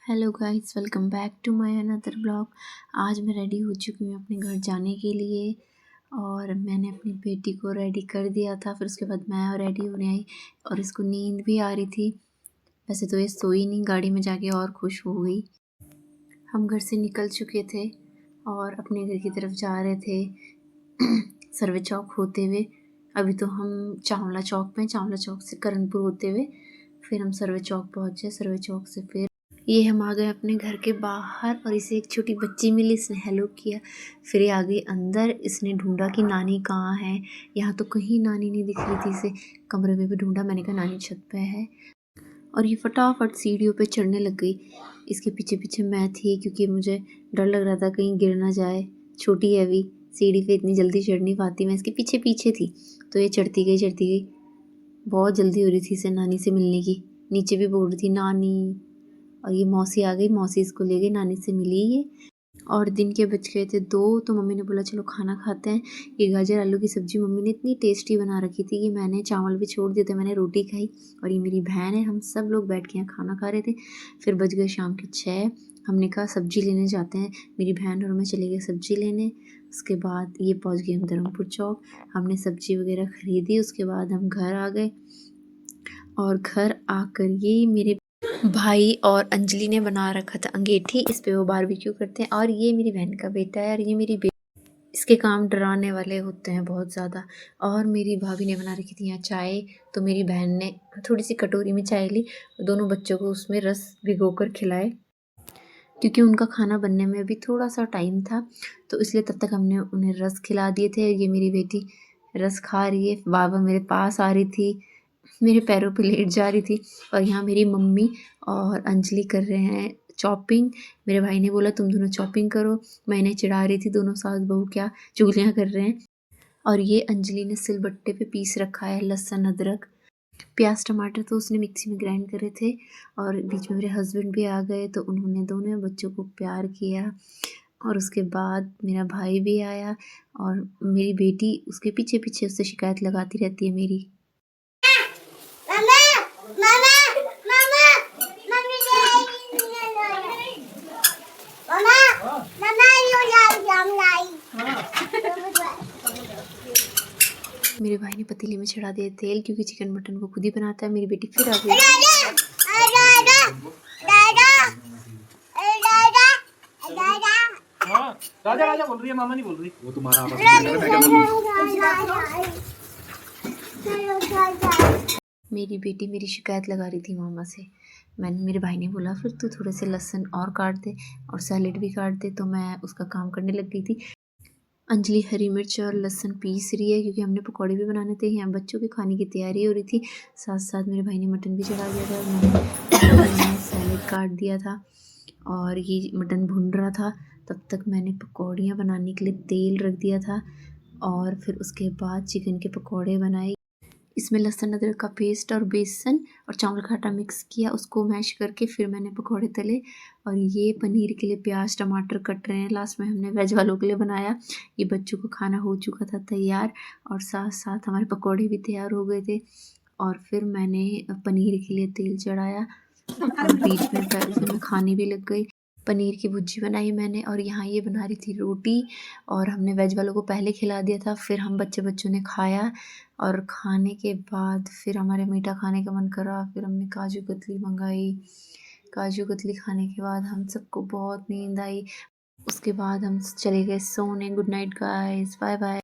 Hello guys, welcome back to my another blog. आज मैं ready हो चुकी हूँ अपने घर जाने के लिए और मैंने अपनी बेटी को रेडी कर दिया था। फिर उसके बाद मैं रेडी होने आई और इसको नींद भी आ रही थी। वैसे तो ये सोई नहीं, गाड़ी में जाके और खुश हो गई। हम घर से निकल चुके थे और अपने घर की तरफ जा रहे थे सर्वे चौक होते हुए। अभी तो हम चावला चौक में, चावला चौक से करणपुर होते हुए फिर हम सर्वे चौक पहुँचे। सर्वे चौक से फिर ये हम आ गए अपने घर के बाहर और इसे एक छोटी बच्ची मिली, इसने हेलो किया। फिर ये आ गई अंदर, इसने ढूंढा कि नानी कहाँ है। यहाँ तो कहीं नानी नहीं दिख रही थी। इसे कमरे में भी ढूंढा, मैंने कहा नानी छत पे है। और ये फटाफट सीढ़ियों पे चढ़ने लग गई। इसके पीछे पीछे मैं थी क्योंकि मुझे डर लग रहा था कहीं गिर ना जाए। छोटी है अभी, सीढ़ी पे इतनी जल्दी चढ़ नहीं पाती। मैं इसके पीछे पीछे थी तो ये चढ़ती गई। बहुत जल्दी हो रही थी इसे नानी से मिलने की। नीचे भी बोल रही थी नानी। और ये मौसी आ गई, मौसी इसको ले गई, नानी से मिली ये। और दिन के बज गए थे 2 तो मम्मी ने बोला चलो खाना खाते हैं। ये गाजर आलू की सब्ज़ी मम्मी ने इतनी टेस्टी बना रखी थी कि मैंने चावल भी छोड़ दिए थे, मैंने रोटी खाई। और ये मेरी बहन है, हम सब लोग बैठ के यहाँ खाना खा रहे थे। फिर बज गए शाम के 6। हमने कहा सब्ज़ी लेने जाते हैं। मेरी बहन और मैं चले गए सब्ज़ी लेने। उसके बाद ये पहुँच गए हम धर्मपुर चौक। हमने सब्ज़ी वगैरह ख़रीदी। उसके बाद हम घर आ गए और घर आकर ये मेरे भाई और अंजलि ने बना रखा था अंगीठी, इस पे वो बारबेक्यू करते हैं। और ये मेरी बहन का बेटा है और ये मेरी इसके काम डराने वाले होते हैं बहुत ज़्यादा। और मेरी भाभी ने बना रखी थी यहाँ चाय, तो मेरी बहन ने थोड़ी सी कटोरी में चाय ली, दोनों बच्चों को उसमें रस भिगोकर खिलाए क्योंकि उनका खाना बनने में अभी थोड़ा सा टाइम था, तो इसलिए तब तक हमने उन्हें रस खिला दिए थे। ये मेरी बेटी रस खा रही है, बाबा मेरे पास आ रही थी, मेरे पैरों पे लेट जा रही थी। और यहाँ मेरी मम्मी और अंजलि कर रहे हैं चॉपिंग। मेरे भाई ने बोला तुम दोनों चॉपिंग करो, मैंने चिढ़ा रही थी दोनों सास बहू क्या चुगलियाँ कर रहे हैं। और ये अंजलि ने सिलबट्टे पे पीस रखा है लहसुन अदरक प्याज टमाटर, तो उसने मिक्सी में ग्राइंड करे थे। और बीच में मेरे हस्बैंड भी आ गए तो उन्होंने दोनों बच्चों को प्यार किया। और उसके बाद मेरा भाई भी आया और मेरी बेटी उसके पीछे पीछे उससे शिकायत लगाती रहती है मेरी। मेरे भाई ने पतीले में चढ़ा दिया तेल क्योंकि चिकन मटन वो खुद ही बनाता है। मेरी बेटी फिर आ गई। राजा राजा बोल रही है, मामा नहीं बोल रही। वो तुम्हारा मेरी बेटी मेरी शिकायत लगा रही थी मामा से। मेरे भाई ने बोला फिर तू थोड़े से लहसुन और काट दे और सैलेड भी काट दे, तो मैं उसका काम करने लग गई थी। अंजलि हरी मिर्च और लहसुन पीस रही है क्योंकि हमने पकौड़े भी बनाने थे। यहाँ बच्चों के खाने की तैयारी हो रही थी। साथ साथ मेरे भाई ने मटन भी चढ़ा दिया था और मैंने सैलेड काट दिया था और ये मटन भुन रहा था। तब तक मैंने पकौड़ियाँ बनाने के लिए तेल रख दिया था और फिर उसके बाद चिकन के पकौड़े बनाए। इसमें लहसुन अदरक का पेस्ट और बेसन और चावल का आटा मिक्स किया, उसको मैश करके फिर मैंने पकौड़े तले। और ये पनीर के लिए प्याज टमाटर कट रहे हैं, लास्ट में हमने वेज वालों के लिए बनाया। ये बच्चों को खाना हो चुका था तैयार और साथ साथ हमारे पकौड़े भी तैयार हो गए थे। और फिर मैंने पनीर के लिए तेल चढ़ाया और बीच में फिर मैं खाने भी लग गई। पनीर की भुर्जी बनाई मैंने और यहाँ ये बना रही थी रोटी। और हमने वेज वालों को पहले खिला दिया था, फिर हम बच्चों ने खाया। और खाने के बाद फिर हमारे मीठा खाने का मन करा, फिर हमने काजू कतली मंगाई। काजू कतली खाने के बाद हम सबको बहुत नींद आई। उसके बाद हम चले गए सोने। Good night guys, bye bye.